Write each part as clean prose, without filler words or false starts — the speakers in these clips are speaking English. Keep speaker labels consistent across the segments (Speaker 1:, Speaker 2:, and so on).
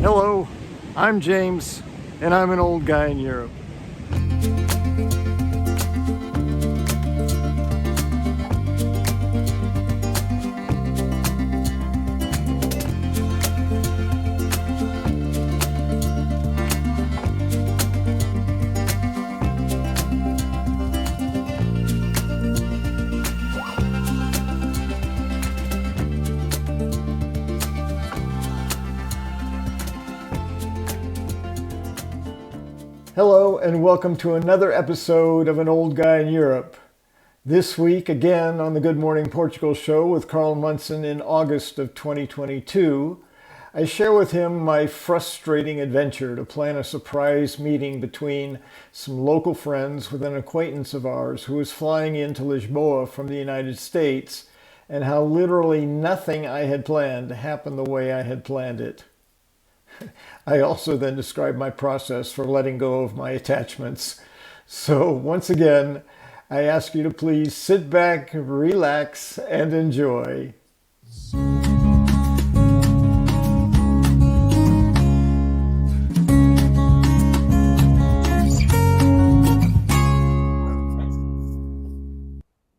Speaker 1: Hello, I'm James, and I'm an old guy in Europe. Hello, and welcome to another episode of An Old Guy in Europe. This week, again, on the Good Morning Portugal Show with Carl Munson in August of 2022, I share with him my frustrating adventure to plan a surprise meeting between some local friends with an acquaintance of ours who was flying into Lisboa from the United States, and how literally nothing I had planned happened the way I had planned it. I also then describe my process for letting go of my attachments. So once again, I ask you to please sit back, relax, and enjoy.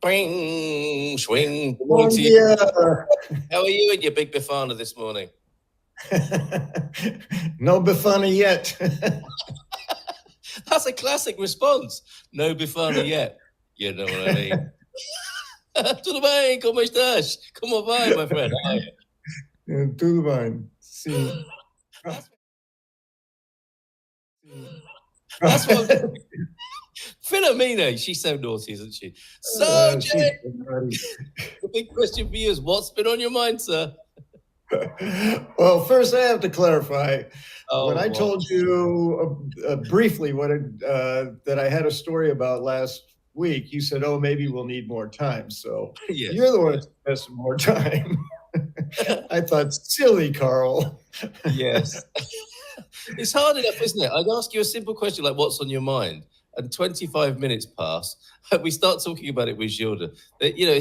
Speaker 2: Swing, swing. Good
Speaker 1: morning to you.
Speaker 2: How are you and your big Bifana this morning?
Speaker 1: No Bifana yet.
Speaker 2: That's a classic response. No Bifana yet. You know what I mean? Tudo bem? Como estás? Como vai, my friend? How are you?
Speaker 1: Tudo bem. Sim.
Speaker 2: That's what Philomena, she's so naughty, isn't she? So, Jay, the big question for you is, what's been on your mind, sir?
Speaker 1: Well, first I have to clarify. When I told you briefly that I had a story about last week, you said, "Oh, maybe we'll need more time." So
Speaker 2: yes.
Speaker 1: You're the one who has some more time. I thought, silly Carl.
Speaker 2: Yes. It's hard enough, isn't it? I'd ask you a simple question like, "What's on your mind?" And 25 minutes pass. We start talking about it with Gilda. You know,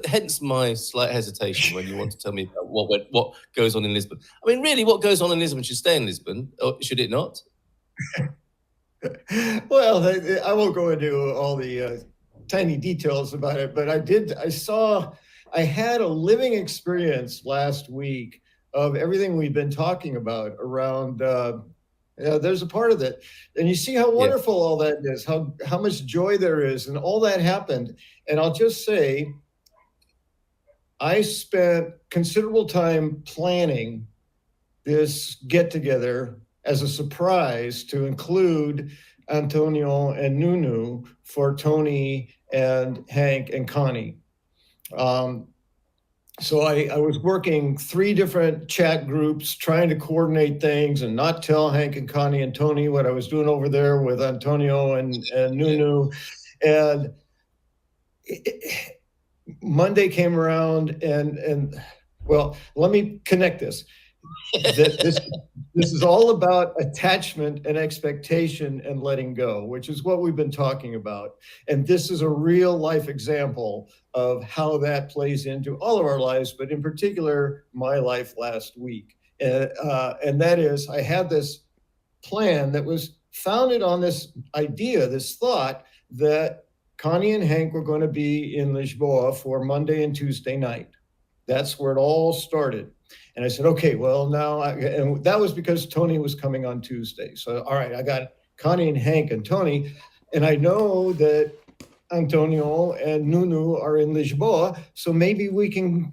Speaker 2: hence my slight hesitation when you want to tell me about what goes on in Lisbon. I mean, really, what goes on in Lisbon should stay in Lisbon, or should it not?
Speaker 1: Well, I won't go into all the tiny details about it, but I had a living experience last week of everything we've been talking about around. There's a part of it, and you see how wonderful all that is, how much joy there is, and all that happened. And I'll just say, I spent considerable time planning this get-together as a surprise to include Antonio and Nunu for Tony and Hank and Connie. So I was working 3 different chat groups, trying to coordinate things and not tell Hank and Connie and Tony what I was doing over there with Antonio and Nunu. And Monday came around and well, let me connect this. This is all about attachment and expectation and letting go, which is what we've been talking about. And this is a real life example of how that plays into all of our lives, but in particular, my life last week. And that is, I had this plan that was founded on this idea, this thought that Connie and Hank were going to be in Lisboa for Monday and Tuesday night. That's where it all started. And I said, okay, well, now, and that was because Tony was coming on Tuesday. So, all right, I got Connie and Hank and Tony, and I know that Antonio and Nunu are in Lisboa, so maybe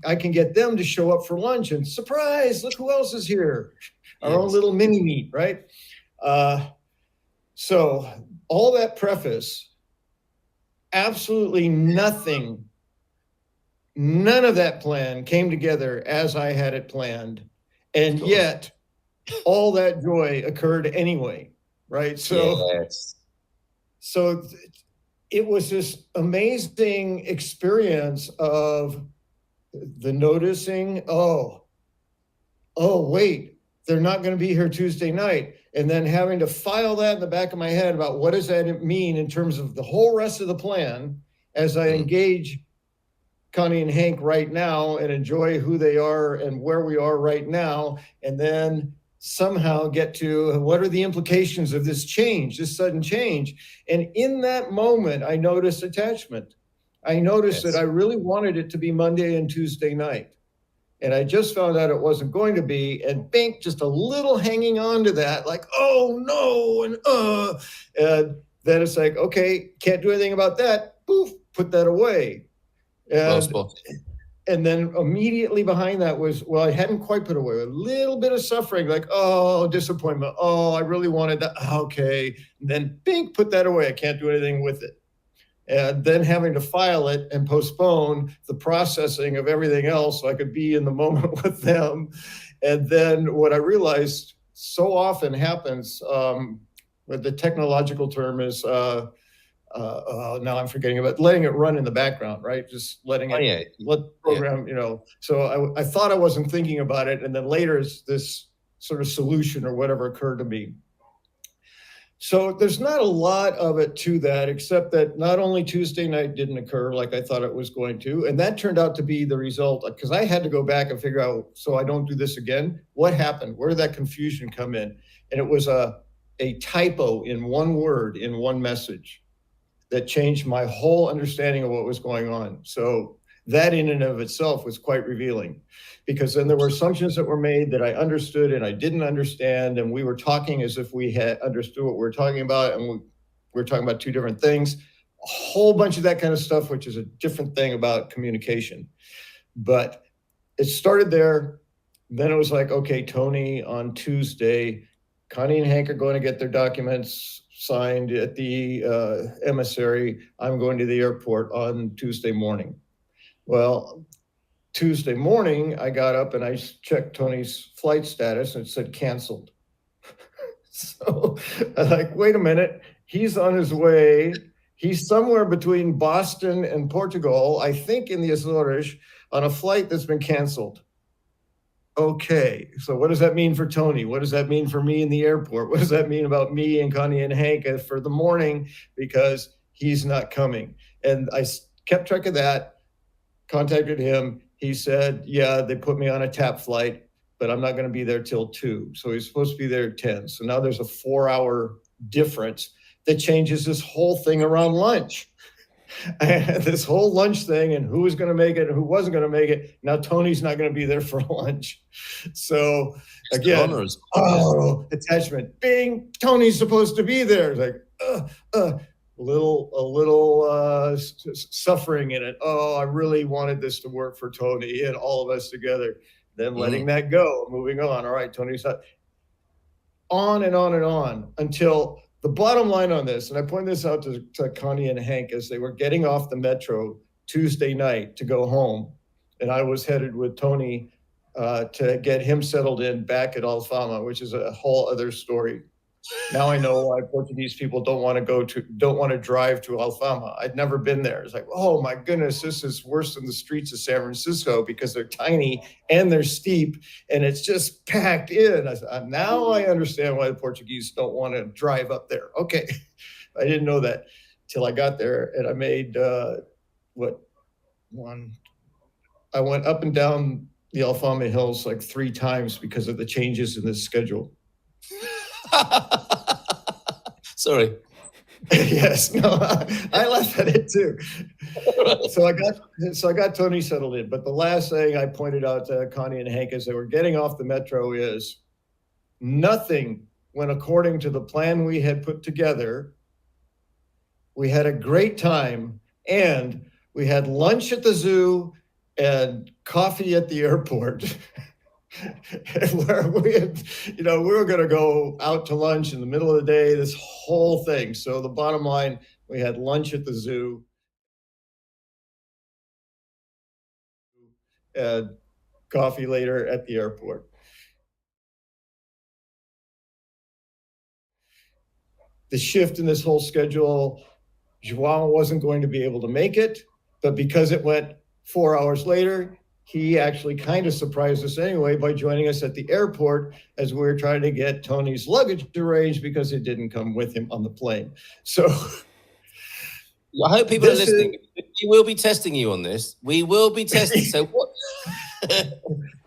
Speaker 1: I can get them to show up for lunch, and surprise, look who else is here. Our own little mini meet, right? So all that preface, absolutely nothing, none of that plan came together as I had it planned. And yet all that joy occurred anyway, right? So it was this amazing experience of the noticing, oh, wait, they're not going to be here Tuesday night. And then having to file that in the back of my head about what does that mean in terms of the whole rest of the plan as I engage Connie and Hank right now and enjoy who they are and where we are right now. And then somehow get to what are the implications of this change, this sudden change. And in that moment, I noticed attachment. I noticed that I really wanted it to be Monday and Tuesday night. And I just found out it wasn't going to be, and Bink just a little hanging on to that, like, oh no, and then it's like, okay, can't do anything about that. Poof, put that away. And then immediately behind that was, well, I hadn't quite put away, a little bit of suffering, like, oh, disappointment. Oh, I really wanted that. Okay. And then Bink, put that away. I can't do anything with it. And then having to file it and postpone the processing of everything else so I could be in the moment with them. And then what I realized so often happens, what the technological term is, now I'm forgetting about letting it run in the background, right? Just letting it, let the program, So I thought I wasn't thinking about it. And then later this sort of solution or whatever occurred to me. So there's not a lot of it to that, except that not only Tuesday night didn't occur like I thought it was going to, and that turned out to be the result, because I had to go back and figure out, so I don't do this again, what happened? Where did that confusion come in? And it was a typo in one word in one message that changed my whole understanding of what was going on. So that in and of itself was quite revealing, because then there were assumptions that were made that I understood and I didn't understand. And we were talking as if we had understood what we were talking about. And we were talking about two different things, a whole bunch of that kind of stuff, which is a different thing about communication. But it started there. Then it was like, okay, Tony, on Tuesday, Connie and Hank are going to get their documents signed at the emissary. I'm going to the airport on Tuesday morning. Well, Tuesday morning, I got up and I checked Tony's flight status and it said canceled. So I'm like, wait a minute, he's on his way. He's somewhere between Boston and Portugal, I think in the Azores, on a flight that's been canceled. Okay, so what does that mean for Tony? What does that mean for me in the airport? What does that mean about me and Connie and Hank for the morning? Because he's not coming. And I kept track of that. Contacted him. He said, yeah, they put me on a TAP flight, but I'm not going to be there till 2. So he's supposed to be there at 10. So now there's a 4-hour difference that changes this whole thing around lunch. This whole lunch thing and who was going to make it and who wasn't going to make it. Now Tony's not going to be there for lunch. So again, attachment. Bing, Tony's supposed to be there. It's like, a little suffering in it. Oh, I really wanted this to work for Tony and all of us together. Then letting that go, moving on. All right, Tony's on and on and on until the bottom line on this, and I pointed this out to Connie and Hank as they were getting off the metro Tuesday night to go home. And I was headed with Tony to get him settled in back at Alfama, which is a whole other story. Now I know why Portuguese people don't want to drive to Alfama. I'd never been there. It's like, oh my goodness, this is worse than the streets of San Francisco because they're tiny and they're steep and it's just packed in. I said, now I understand why the Portuguese don't want to drive up there. Okay, I didn't know that till I got there, and I made I went up and down the Alfama Hills like 3 times because of the changes in the schedule.
Speaker 2: Sorry.
Speaker 1: Yes, no, I laughed at it too. So I got Tony settled in. But the last thing I pointed out to Connie and Hank as they were getting off the metro is nothing went according to the plan we had put together. We had a great time, and we had lunch at the zoo and coffee at the airport. Where we were going to go out to lunch in the middle of the day, this whole thing. So the bottom line, we had lunch at the zoo and coffee later at the airport. The shift in this whole schedule, João wasn't going to be able to make it, but because it went 4 hours later, he actually kind of surprised us anyway by joining us at the airport as we were trying to get Tony's luggage arranged because it didn't come with him on the plane. So
Speaker 2: I hope people are listening. We will be testing you on this. We will be testing. So what?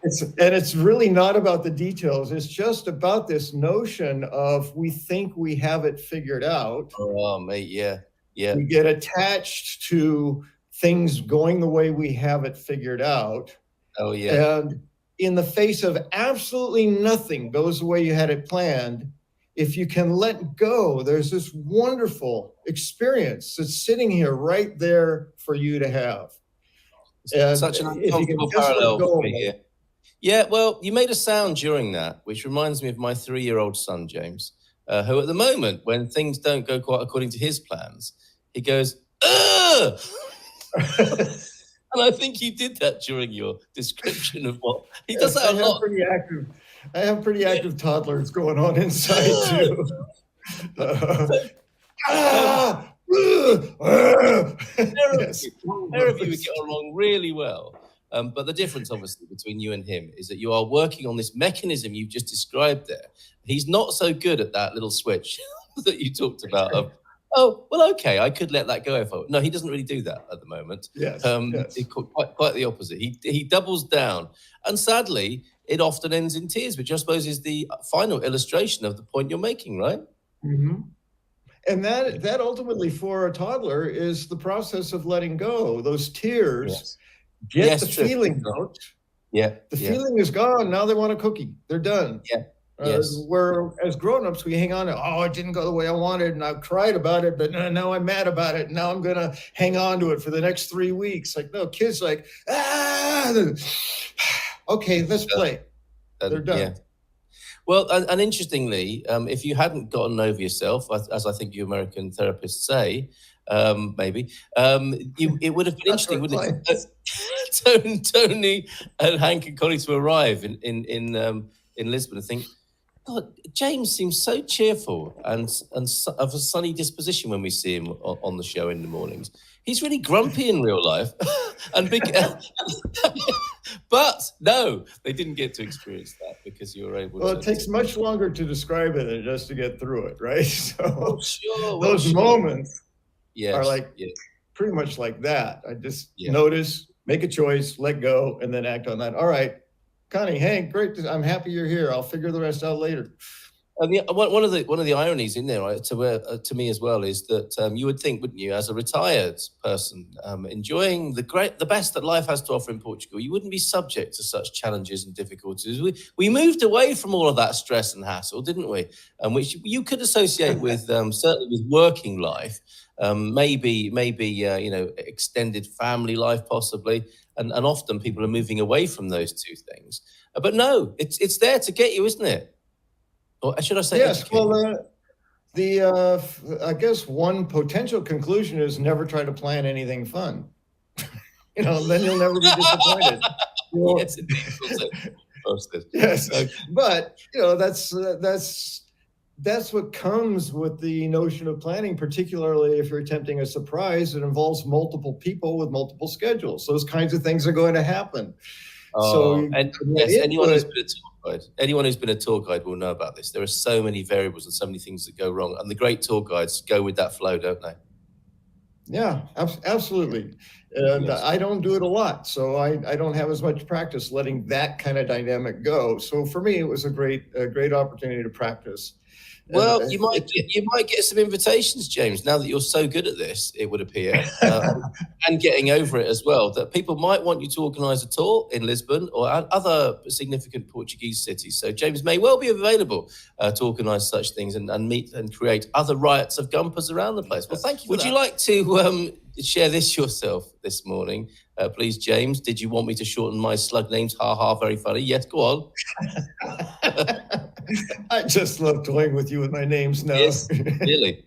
Speaker 1: It's really not about the details. It's just about this notion of we think we have it figured out.
Speaker 2: Oh, mate, yeah. Yeah.
Speaker 1: We get attached to things going the way we have it figured out.
Speaker 2: Oh, yeah.
Speaker 1: And in the face of absolutely nothing goes the way you had it planned, if you can let go, there's this wonderful experience that's sitting here right there for you to have. And
Speaker 2: Such an
Speaker 1: if you can
Speaker 2: uncomfortable
Speaker 1: just let
Speaker 2: parallel
Speaker 1: go
Speaker 2: for
Speaker 1: of
Speaker 2: me
Speaker 1: it.
Speaker 2: here. Yeah, well, you made a sound during that, which reminds me of my 3-year-old son, James, who at the moment, when things don't go quite according to his plans, he goes, ugh! And I think you did that during your description of what he does that a lot.
Speaker 1: I have pretty active toddlers going on inside too.
Speaker 2: Pair of you would get along really well. But the difference, obviously, between you and him is that you are working on this mechanism you've just described there. He's not so good at that little switch that you talked about of, oh, well, okay, I could let that go if I... No, he doesn't really do that at the moment.
Speaker 1: Yes.
Speaker 2: Quite the opposite. He doubles down. And sadly, it often ends in tears, which I suppose is the final illustration of the point you're making, right?
Speaker 1: Mm-hmm. And that ultimately for a toddler is the process of letting go. Those tears get the feeling out.
Speaker 2: Yeah.
Speaker 1: The feeling is gone. Now they want a cookie. They're done.
Speaker 2: Yeah. Yes.
Speaker 1: Where as grown-ups, we hang on to, oh, it didn't go the way I wanted, and I've cried about it, but now I'm mad about it. And now I'm going to hang on to it for the next 3 weeks. Like, no, kids like, okay, let's play. They're done. Yeah.
Speaker 2: Well, and interestingly, if you hadn't gotten over yourself, as I think you American therapists say, maybe, it would have been interesting, wouldn't it? Tony and Hank and Connie to arrive in Lisbon and think, God, James seems so cheerful and of a sunny disposition when we see him on the show in the mornings. He's really grumpy in real life, and big. But no, they didn't get to experience that because you were able.
Speaker 1: Well, it takes much longer to describe it than just to get through it, right? So
Speaker 2: sure.
Speaker 1: Those moments are like
Speaker 2: yes.
Speaker 1: pretty much like that. I just notice, make a choice, let go, and then act on that. All right, Connie, Hank, great. I'm happy you're here. I'll figure the rest out later.
Speaker 2: And one of the ironies in there, right, to me as well, is that you would think, wouldn't you, as a retired person enjoying the best that life has to offer in Portugal, you wouldn't be subject to such challenges and difficulties. We moved away from all of that stress and hassle, didn't we? Which you could associate with certainly with working life, maybe extended family life possibly, and often people are moving away from those two things. But no, it's there to get you, isn't it? Or should I say?
Speaker 1: Yes. Well, I guess one potential conclusion is never try to plan anything fun. Then you'll never be disappointed.
Speaker 2: Yes, indeed.
Speaker 1: Yes, but that's what comes with the notion of planning, particularly if you're attempting a surprise that involves multiple people with multiple schedules. Those kinds of things are going to happen.
Speaker 2: Anyone who's been a tour guide will know about this. There are so many variables and so many things that go wrong, and the great tour guides go with that flow, don't they? Yeah,
Speaker 1: absolutely. And I don't do it a lot, so I don't have as much practice letting that kind of dynamic go. So for me, it was a great opportunity to practice.
Speaker 2: Well, you might get some invitations, James, now that you're so good at this, it would appear, and getting over it as well, that people might want you to organise a tour in Lisbon or other significant Portuguese cities. So James may well be available to organise such things and meet and create other riots of gumpers around the place. Well, thank you. Would you like to share this yourself this morning? Please, James, did you want me to shorten my slug names? Ha ha, very funny. Yes, go on.
Speaker 1: I just love toying with you with my names now.
Speaker 2: Yes, really.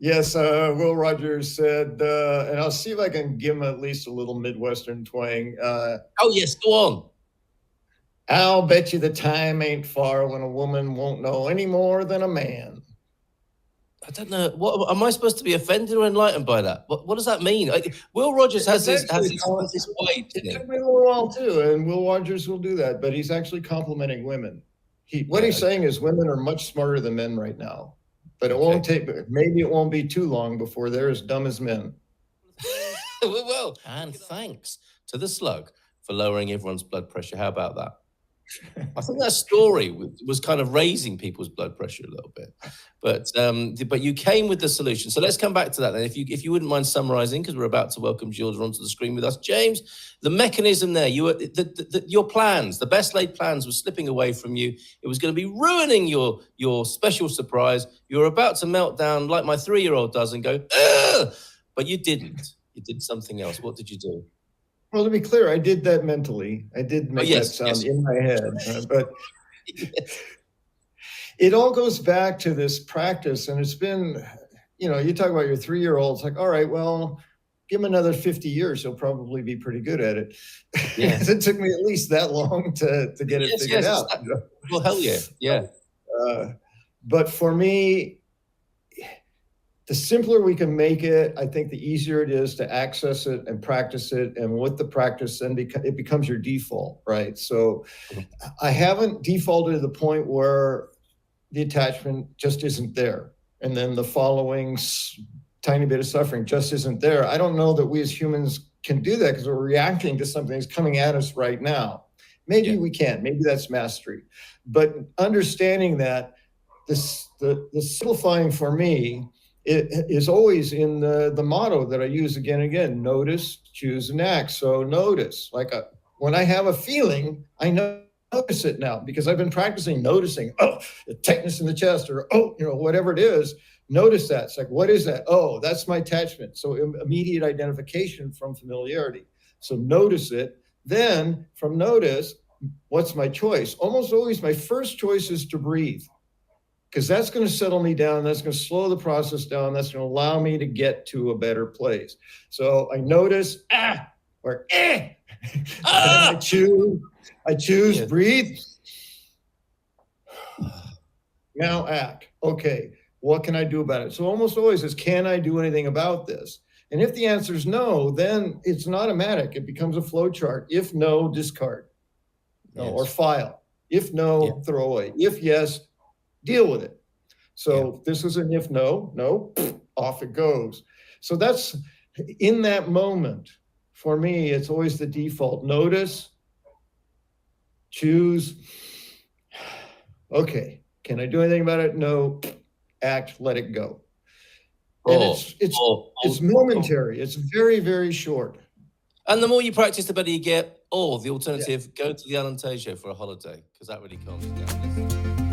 Speaker 1: Yes, Will Rogers said, and I'll see if I can give him at least a little Midwestern twang.
Speaker 2: Oh, yes, go on.
Speaker 1: I'll bet you the time ain't far when a woman won't know any more than a man.
Speaker 2: I don't know. What am I supposed to be offended or enlightened by that? What does that mean? Will Rogers has this way.
Speaker 1: It took me a little while too, and Will Rogers will do that, but he's actually complimenting women. He's saying is women are much smarter than men right now, but maybe it won't be too long before they're as dumb as men.
Speaker 2: Well, and thanks to the slug for lowering everyone's blood pressure. How about that? I think that story was kind of raising people's blood pressure a little bit, but you came with the solution. So let's come back to that then. If you wouldn't mind summarising, because we're about to welcome Gilda onto the screen with us, James. The mechanism there, your plans, the best laid plans, were slipping away from you. It was going to be ruining your special surprise. You were about to melt down like my 3-year-old does and go, ugh! But you didn't. You did something else. What did you do?
Speaker 1: Well, to be clear, I did that mentally. I did make that sound in my head, but it all goes back to this practice. And it's been, you talk about your 3-year-old, it's like, all right, well, give him another 50 years. He'll probably be pretty good at it. Yeah. It took me at least that long to get it figured out.
Speaker 2: Well, hell yeah. Yeah.
Speaker 1: But for me, the simpler we can make it, I think the easier it is to access it and practice it. And with the practice, then it becomes your default, right? So I haven't defaulted to the point where the attachment just isn't there. And then the following tiny bit of suffering just isn't there. I don't know that we as humans can do that because we're reacting to something that's coming at us right now. Maybe we can't. Maybe that's mastery. But understanding that, the simplifying for me, it is always in the motto that I use again and again: notice, choose, and act. So notice, when I have a feeling, I notice it now because I've been practicing noticing. Oh, the tightness in the chest, or whatever it is. Notice that. It's like, what is that? Oh, that's my attachment. So immediate identification from familiarity. So notice it. Then from notice, what's my choice? Almost always my first choice is to breathe, because that's going to settle me down. That's going to slow the process down. That's going to allow me to get to a better place. So I notice, or I choose, breathe. Now act. Okay, what can I do about it? So almost always is, can I do anything about this? And if the answer is no, then it's an automatic. It becomes a flow chart. If no, discard. Or file. If no, throw away. If yes, deal with it. So this is an if no, off it goes. So that's, in that moment, for me, it's always the default. Notice, choose. Okay, can I do anything about it? No. Act, let it go. And it's momentary. It's very, very short.
Speaker 2: And the more you practice, the better you get. Or the alternative, go to the Alan Tay show for a holiday, because that really calms you down.